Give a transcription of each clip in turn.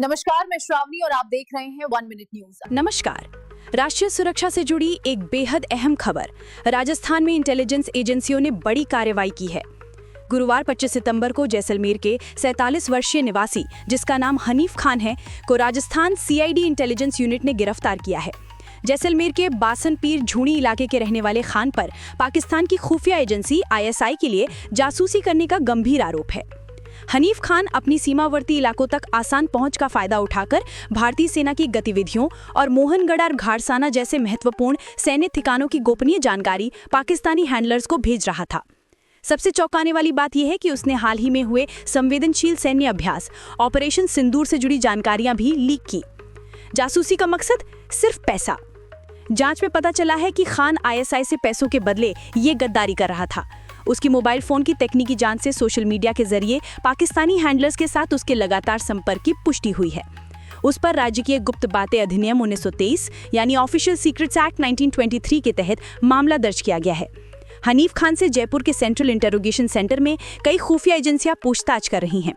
नमस्कार, मैं श्रावणी और आप देख रहे हैं 1 मिनट न्यूज। नमस्कार। राष्ट्रीय सुरक्षा से जुड़ी एक बेहद अहम खबर। राजस्थान में इंटेलिजेंस एजेंसियों ने बड़ी कार्रवाई की है। गुरुवार 25 सितंबर को जैसलमेर के 47 वर्षीय निवासी, जिसका नाम हनीफ खान है, को राजस्थान सीआईडी इंटेलिजेंस यूनिट ने गिरफ्तार किया है। जैसलमेर के बासनपीर झूणी इलाके के रहने वाले खान पर पाकिस्तान की खुफिया एजेंसी आईएसआई के लिए जासूसी करने का गंभीर आरोप है। हनीफ खान अपनी सीमावर्ती इलाकों तक आसान पहुंच का फायदा उठाकर भारतीय सेना की गतिविधियों और मोहनगढ़ और घाड़साना जैसे महत्वपूर्ण सैन्य ठिकानों की गोपनीय जानकारी पाकिस्तानी हैंडलर्स को भेज रहा था। सबसे चौंकाने वाली बात यह है कि उसने हाल ही में हुए संवेदनशील सैन्य अभ्यास ऑपरेशन सिंदूर से जुड़ी जानकारियां भी लीक की। जासूसी का मकसद सिर्फ पैसा। जांच में पता चला है कि खान आईएसआई से पैसों के बदले ये गद्दारी कर रहा था। उसकी मोबाइल फोन की तकनीकी जांच से सोशल मीडिया के जरिए पाकिस्तानी हैंडलर्स के साथ उसके लगातार संपर्क की पुष्टि हुई है। उस पर राजकीय गुप्त बातें अधिनियम 1923 यानी ऑफिशियल सीक्रेट्स एक्ट 1923 के तहत मामला दर्ज किया गया है। हनीफ खान से जयपुर के सेंट्रल इंटरोगेशन सेंटर में कई खुफिया एजेंसियां पूछताछ कर रही हैं।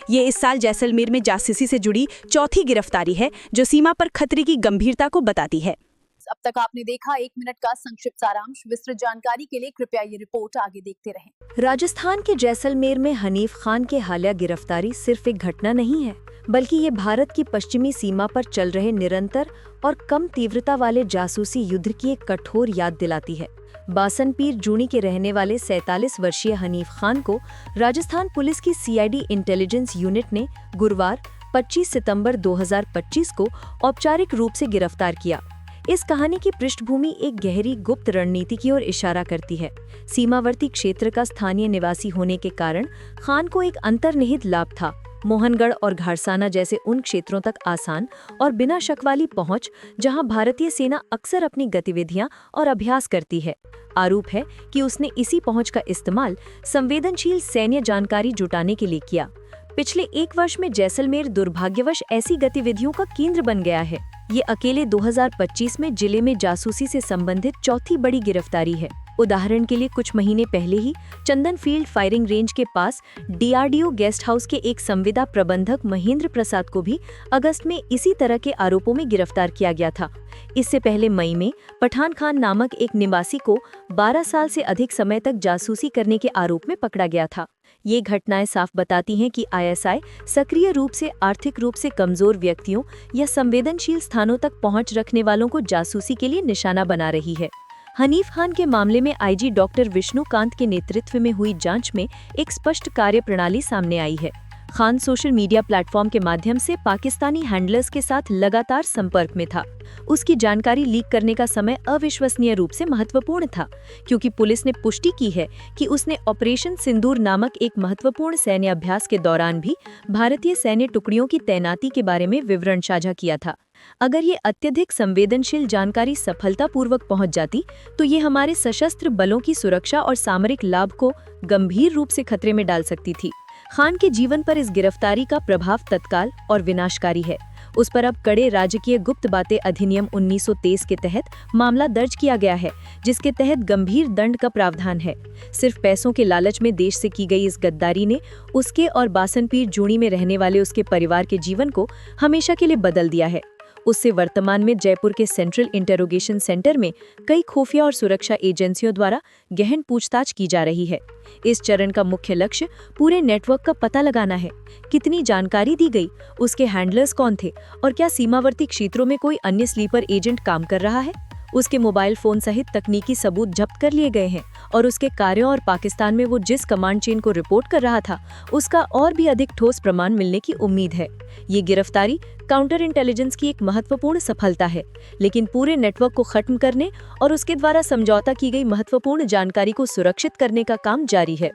ये इस साल जैसलमेर में जासूसी से जुड़ी चौथी गिरफ्तारी है, जो सीमा पर खतरे की गंभीरता को बताती है। अब तक आपने देखा 1 मिनट का संक्षिप्त सारांश। विस्तृत जानकारी के लिए कृपया ये रिपोर्ट आगे देखते रहें। राजस्थान के जैसलमेर में हनीफ खान के हालिया गिरफ्तारी सिर्फ एक घटना नहीं है, बल्कि ये भारत की पश्चिमी सीमा पर चल रहे निरंतर और कम तीव्रता वाले जासूसी युद्ध की एक कठोर याद दिलाती है। बासनपीर जूणी के रहने वाले 47 वर्षीय हनीफ खान को राजस्थान पुलिस की सीआईडी इंटेलिजेंस यूनिट ने गुरुवार 25 सितंबर 2025 को औपचारिक रूप से गिरफ्तार किया। इस कहानी की पृष्ठभूमि एक गहरी गुप्त रणनीति की ओर इशारा करती है। सीमावर्ती क्षेत्र का स्थानीय निवासी होने के कारण खान को एक अंतर्निहित लाभ था। मोहनगढ़ और घाड़साना जैसे उन क्षेत्रों तक आसान और बिना शक वाली पहुंच, जहां भारतीय सेना अक्सर अपनी गतिविधियां और अभ्यास करती है। आरोप है कि उसने इसी पहुंच का इस्तेमाल संवेदनशील सैन्य जानकारी जुटाने के लिए किया। पिछले 1 वर्ष में जैसलमेर दुर्भाग्यवश ऐसी गतिविधियों का केंद्र बन गया है। ये अकेले 2025 में जिले में जासूसी से संबंधित चौथी बड़ी गिरफ्तारी है। उदाहरण के लिए कुछ महीने पहले ही चंदन फील्ड फायरिंग रेंज के पास डीआरडीओ गेस्ट हाउस के एक संविदा प्रबंधक महेंद्र प्रसाद को भी अगस्त में इसी तरह के आरोपों में गिरफ्तार किया गया था। इससे पहले मई में पठान खान नामक एक निवासी को 12 साल से अधिक समय तक जासूसी करने के आरोप में पकड़ा गया था। ये घटनाएं साफ बताती हैं कि आईएसआई सक्रिय रूप से आर्थिक रूप से कमजोर व्यक्तियों या संवेदनशील स्थानों तक पहुंच रखने वालों को जासूसी के लिए निशाना बना रही है। हनीफ खान के मामले में आईजी डॉक्टर विष्णुकांत के नेतृत्व में हुई जांच में एक स्पष्ट कार्यप्रणाली सामने आई है। खान सोशल मीडिया प्लेटफॉर्म के माध्यम से पाकिस्तानी हैंडलर्स के साथ लगातार संपर्क में था। उसकी जानकारी लीक करने का समय अविश्वसनीय रूप से महत्वपूर्ण था, क्योंकि पुलिस ने पुष्टि की है कि उसने ऑपरेशन सिंदूर नामक एक महत्वपूर्ण सैन्य अभ्यास के दौरान भी भारतीय सैन्य टुकड़ियों की तैनाती के बारे में विवरण साझा किया था। अगर ये अत्यधिक संवेदनशील जानकारी सफलतापूर्वक पहुंच जाती, तो ये हमारे सशस्त्र बलों की सुरक्षा और सामरिक लाभ को गंभीर रूप से खतरे में डाल सकती थी। खान के जीवन पर इस गिरफ्तारी का प्रभाव तत्काल और विनाशकारी है। उस पर अब कड़े राजकीय गुप्त बातें अधिनियम 1923 के तहत मामला दर्ज किया गया है, जिसके तहत गंभीर दंड का प्रावधान है। सिर्फ पैसों के लालच में देश से की गई इस गद्दारी ने उसके और बासनपीर जूणी में रहने वाले उसके परिवार के जीवन को हमेशा के लिए बदल दिया है। उससे वर्तमान में जयपुर के सेंट्रल इंटरोगेशन सेंटर में कई खुफिया और सुरक्षा एजेंसियों द्वारा गहन पूछताछ की जा रही है। इस चरण का मुख्य लक्ष्य पूरे नेटवर्क का पता लगाना है। कितनी जानकारी दी गई, उसके हैंडलर्स कौन थे और क्या सीमावर्ती क्षेत्रों में कोई अन्य स्लीपर एजेंट काम कर रहा है। उसके मोबाइल फोन सहित तकनीकी सबूत जब्त कर लिए गए हैं और उसके कार्यों और पाकिस्तान में वो जिस कमांड चेन को रिपोर्ट कर रहा था, उसका और भी अधिक ठोस प्रमाण मिलने की उम्मीद है। ये गिरफ्तारी काउंटर इंटेलिजेंस की एक महत्वपूर्ण सफलता है, लेकिन पूरे नेटवर्क को खत्म करने और उसके द्वारा समझौता की गई महत्वपूर्ण जानकारी को सुरक्षित करने का काम जारी है।